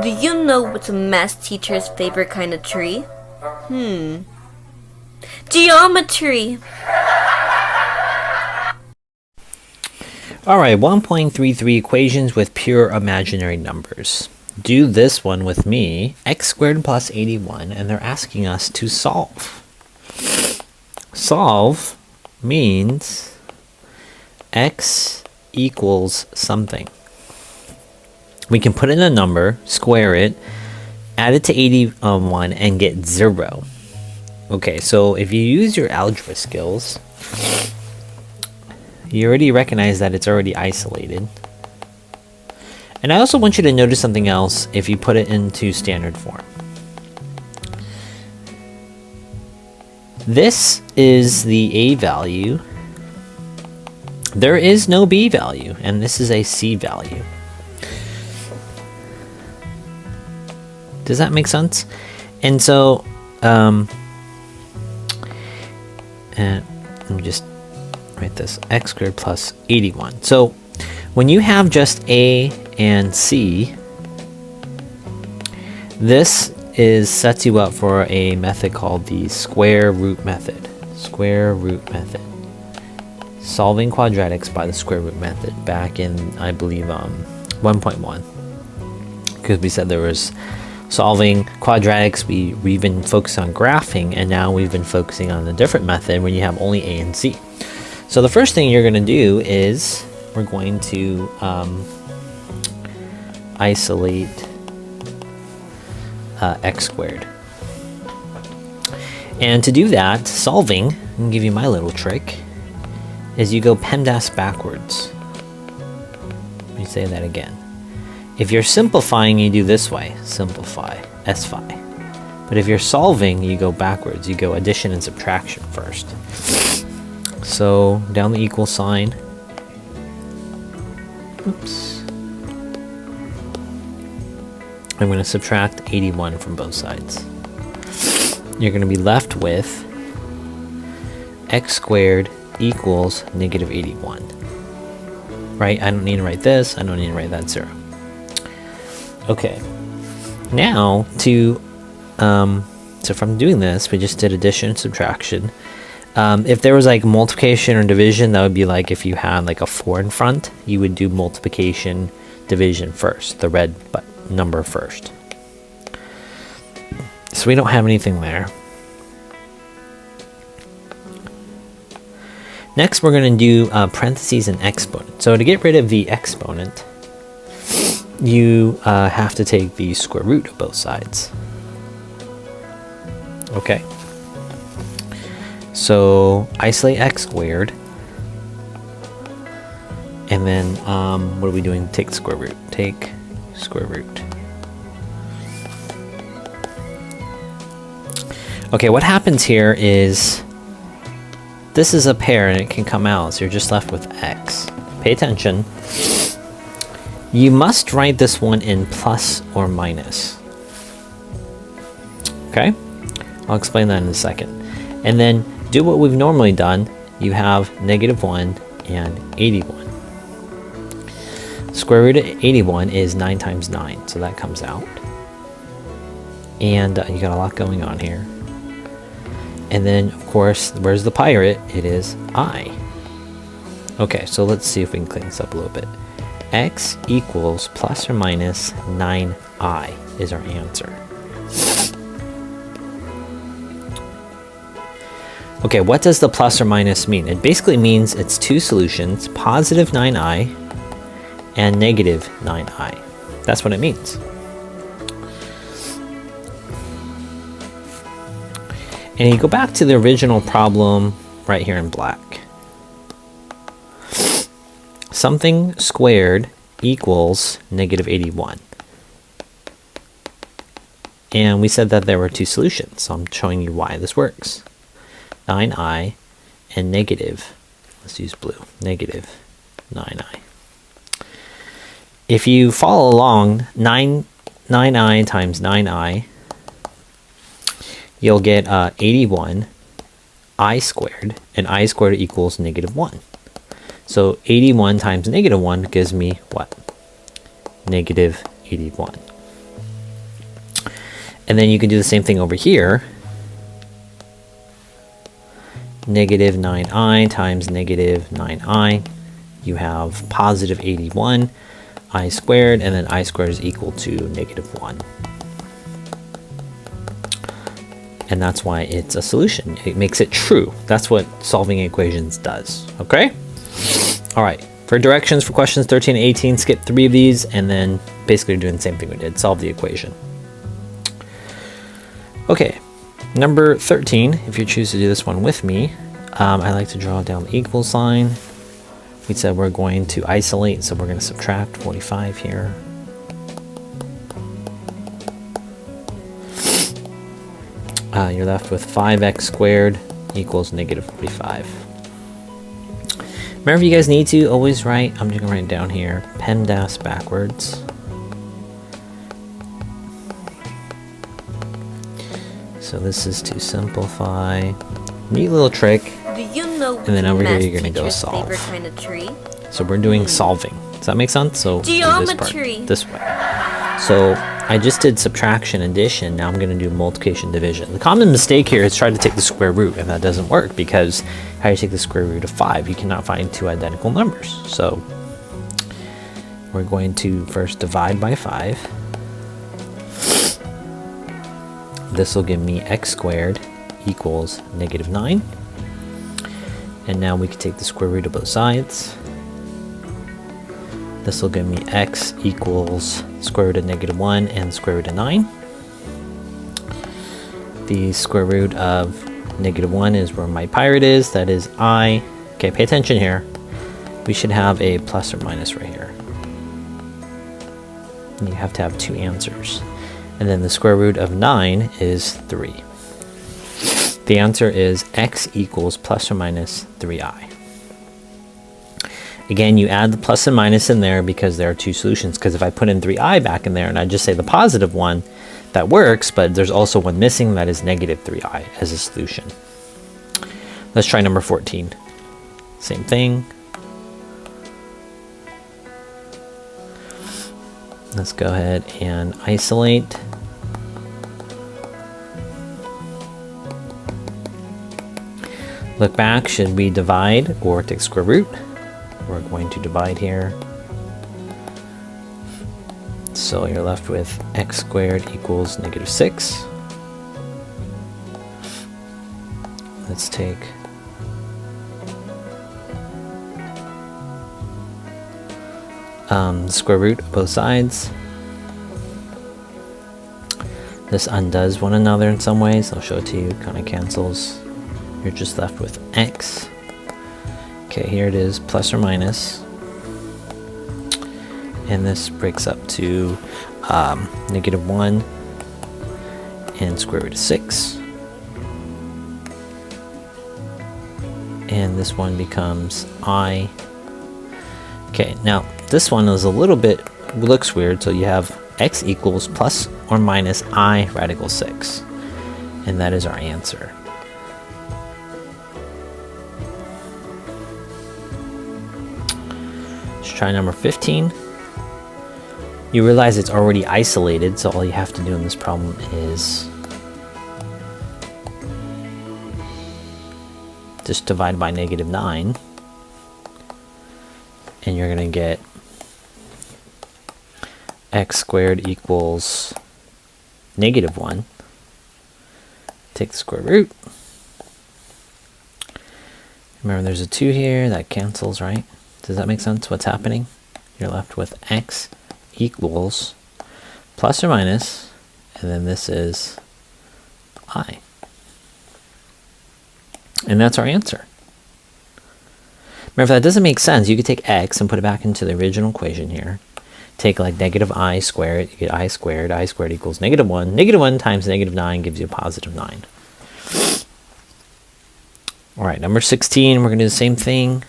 Do you know what's a math teacher's favorite kind of tree? Geometry! Alright, 1.33 equations with pure imaginary numbers. Do this one with me, x squared plus 81, and they're asking us to solve. Solve means x equals something. We can put in a number, square it, add it to 81, and get 0. Okay, so if you use your algebra skills, you already recognize that it's already isolated. And I also want you to notice something else if you put it into standard form. This is the A value. There is no B value, and this is a C value. Does that make sense? And so, and let me just write this, x squared plus 81. So when you have just A and C, this sets you up for a method called the square root method. Square root method. Solving quadratics by the square root method back in, I believe, 1.1. Because we said there was solving quadratics, we've been focused on graphing, and now we've been focusing on a different method when you have only A and C. So the first thing you're going to do is we're going to isolate x squared. And to do that, solving, I'm going to give you my little trick, is you go PEMDAS backwards. Let me say that again. If you're simplifying, you do this way, simplify, S-phi. But if you're solving, you go backwards. You go addition and subtraction first. So down the equal sign. Oops. I'm going to subtract 81 from both sides. You're going to be left with x squared equals negative 81. Right? I don't need to write this. I don't need to write that 0. Okay. Now so from doing this, we just did addition and subtraction. If there was like multiplication or division, that would be like if you had like a 4 in front, you would do multiplication, division first, the red number first. So we don't have anything there. Next, we're going to do parentheses and exponent. So to get rid of the exponent, you have to take the square root of both sides. Okay. So isolate x squared, and then what are we doing? Take the square root. Take square root. Okay, what happens here is this is a pair and it can come out, so you're just left with x. Pay attention. You must write this one in plus or minus. Okay? I'll explain that in a second. And then do what we've normally done. You have negative 1 and 81. Square root of 81 is 9 times 9, so that comes out. And you got a lot going on here. And then, of course, where's the pirate? It is I. Okay, so let's see if we can clean this up a little bit. X equals plus or minus 9i is our answer. Okay, what does the plus or minus mean? It basically means it's two solutions, positive 9i and negative 9i. That's what it means. And you go back to the original problem right here in black. Something squared equals negative 81. And we said that there were two solutions, so I'm showing you why this works. 9i and negative, let's use blue, negative 9i. If you follow along, 9i times 9i, you'll get 81 I squared, and I squared equals negative 1. So 81 times negative 1 gives me what? Negative 81. And then you can do the same thing over here. Negative 9i times negative 9i. You have positive 81 I squared, and then I squared is equal to negative 1. And that's why it's a solution. It makes it true. That's what solving equations does. Okay? All right. For directions for questions 13 and 18, skip 3 of these, and then basically doing the same thing we did. Solve the equation. Okay. Number 13, if you choose to do this one with me, I like to draw down the equal sign. We said we're going to isolate, so we're going to subtract 45 here. You're left with 5x squared equals negative 45. Remember, if you guys need to, always write, I'm just going to write it down here, PEMDAS backwards. So this is to simplify. Neat little trick. Do you know and then over here you're going to go solve. Favorite kind of tree? So we're doing solving. Does that make sense? So Geometry. Do this way. So I just did subtraction, addition. Now I'm going to do multiplication, division. The common mistake here is try to take the square root, and that doesn't work because how do you take the square root of 5? You cannot find two identical numbers. So we're going to first divide by 5. This will give me x squared equals negative 9. And now we can take the square root of both sides. This will give me x equals square root of negative 1 and square root of 9. The square root of negative 1 is where my pirate is. That is I. Okay, pay attention here. We should have a plus or minus right here. And you have to have two answers. And then the square root of 9 is 3. The answer is x equals plus or minus 3i. Again, you add the plus and minus in there because there are two solutions. Because if I put in 3i back in there and I just say the positive one, that works, but there's also one missing, that is negative 3i as a solution. Let's try number 14. Same thing. Let's go ahead and isolate. Look back, should we divide or take square root? We're going to divide here. So you're left with x squared equals negative 6. Let's take square root of both sides. This undoes one another in some ways. I'll show it to you. Kind of cancels. You're just left with x. Okay, here it is, plus or minus. And this breaks up to negative 1 and square root of 6. And this one becomes I. Okay, now this one is a little bit, looks weird, so you have x equals plus or minus I radical 6. And that is our answer. Let's try number 15. You realize it's already isolated, so all you have to do in this problem is just divide by negative 9. And you're going to get x squared equals negative 1. Take the square root. Remember, there's a 2 here. That cancels, right? Does that make sense? What's happening? You're left with x equals plus or minus, and then this is I. And that's our answer. Remember, if that doesn't make sense, you could take x and put it back into the original equation here. Take like negative I squared, you get I squared equals negative 1. Negative 1 times negative 9 gives you a positive 9. All right, number 16, we're going to do the same thing.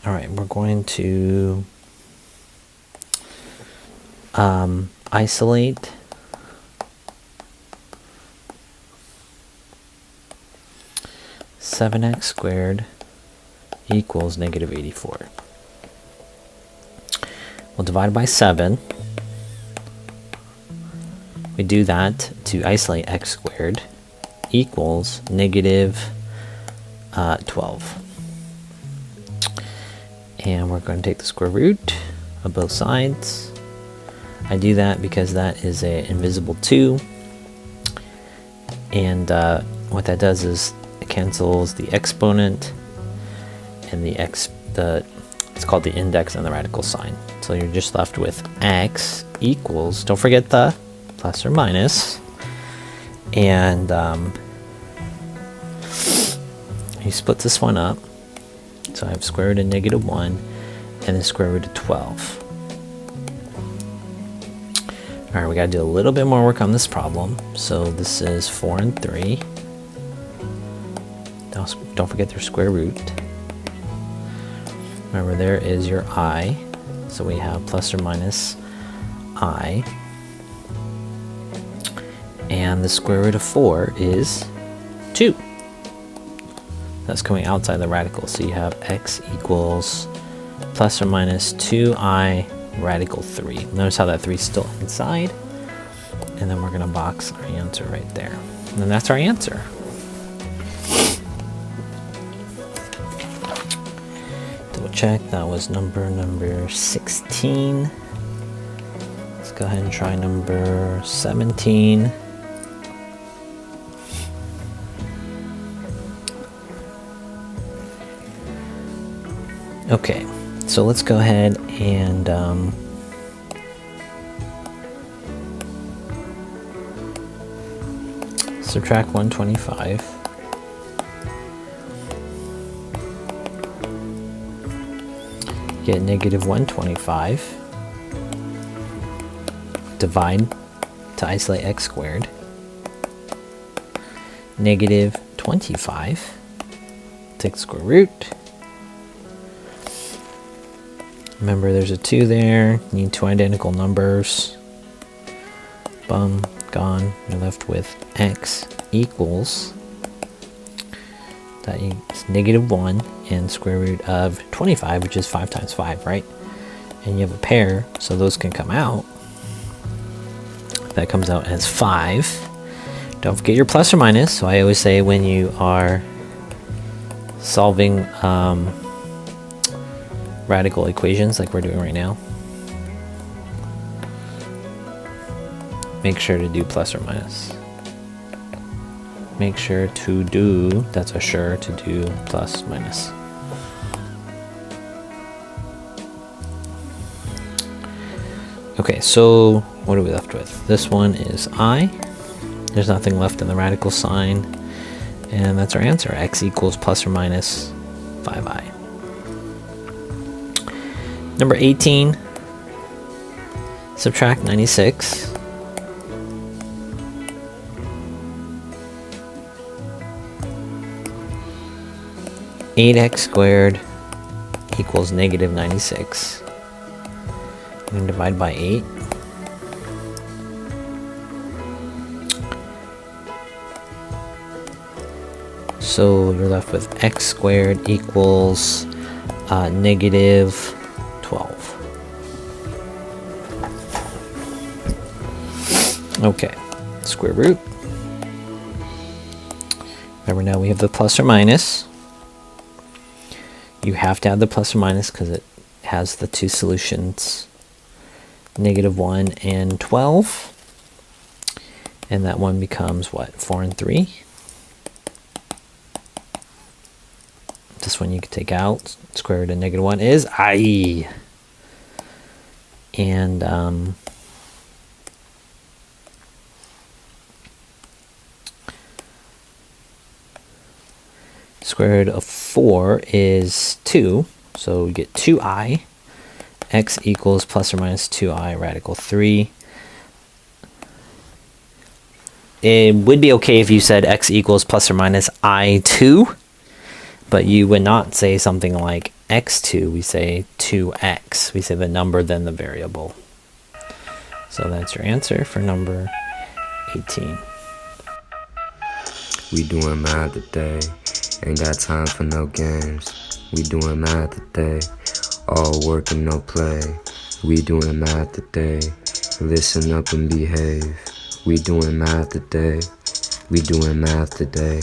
All right, we're going to isolate seven x squared equals negative 84. We'll divide by 7. We do that to isolate x squared equals negative 12. And we're going to take the square root of both sides. I do that because that is an invisible 2. And what that does is it cancels the exponent and it's called the index and the radical sign. So you're just left with x equals, don't forget the plus or minus, and you split this one up. So I have square root of negative 1 and the square root of 12. Alright, we gotta do a little bit more work on this problem. So this is 4 and 3. Don't forget their square root. Remember, there is your I. So we have plus or minus I. And the square root of 4 is 2. That's coming outside the radical. So you have x equals plus or minus 2i radical 3. Notice how that 3 is still inside. And then we're going to box our answer right there. And then that's our answer. Double check. That was number 16. Let's go ahead and try number 17. Okay, so let's go ahead and subtract 125. Get negative 125. Divide to isolate x squared. Negative 25. Take the square root. Remember, there's a 2 there. You need 2 identical numbers. Boom, gone. You're left with x equals, that is negative 1 and square root of 25, which is 5 times 5, right? And you have a pair, so those can come out. That comes out as 5. Don't forget your plus or minus. So I always say when you are solving radical equations like we're doing right now, make sure to do plus or minus. Make sure to do, that's a sure, to do plus minus. Okay, so what are we left with? This one is I. There's nothing left in the radical sign. And that's our answer. X equals plus or minus 5i. Number 18, subtract 96. Eight x squared equals negative 96. I'm going to divide by 8. So you're left with x squared equals negative 12. Okay, square root. Remember, now we have the plus or minus. You have to add the plus or minus because it has the two solutions, negative 1 and 12. And that one becomes what? 4 and 3. This one you can take out. Square root of negative 1 is I. And square root of 4 is 2. So we get 2i. X equals plus or minus 2i radical 3. It would be okay if you said x equals plus or minus I2. But you would not say something like x2. We say 2x. We say the number, then the variable. So that's your answer for number 18. We doing math today. Ain't got time for no games. We doing math today. All work and no play. We doing math today. Listen up and behave. We doing math today. We doing math today.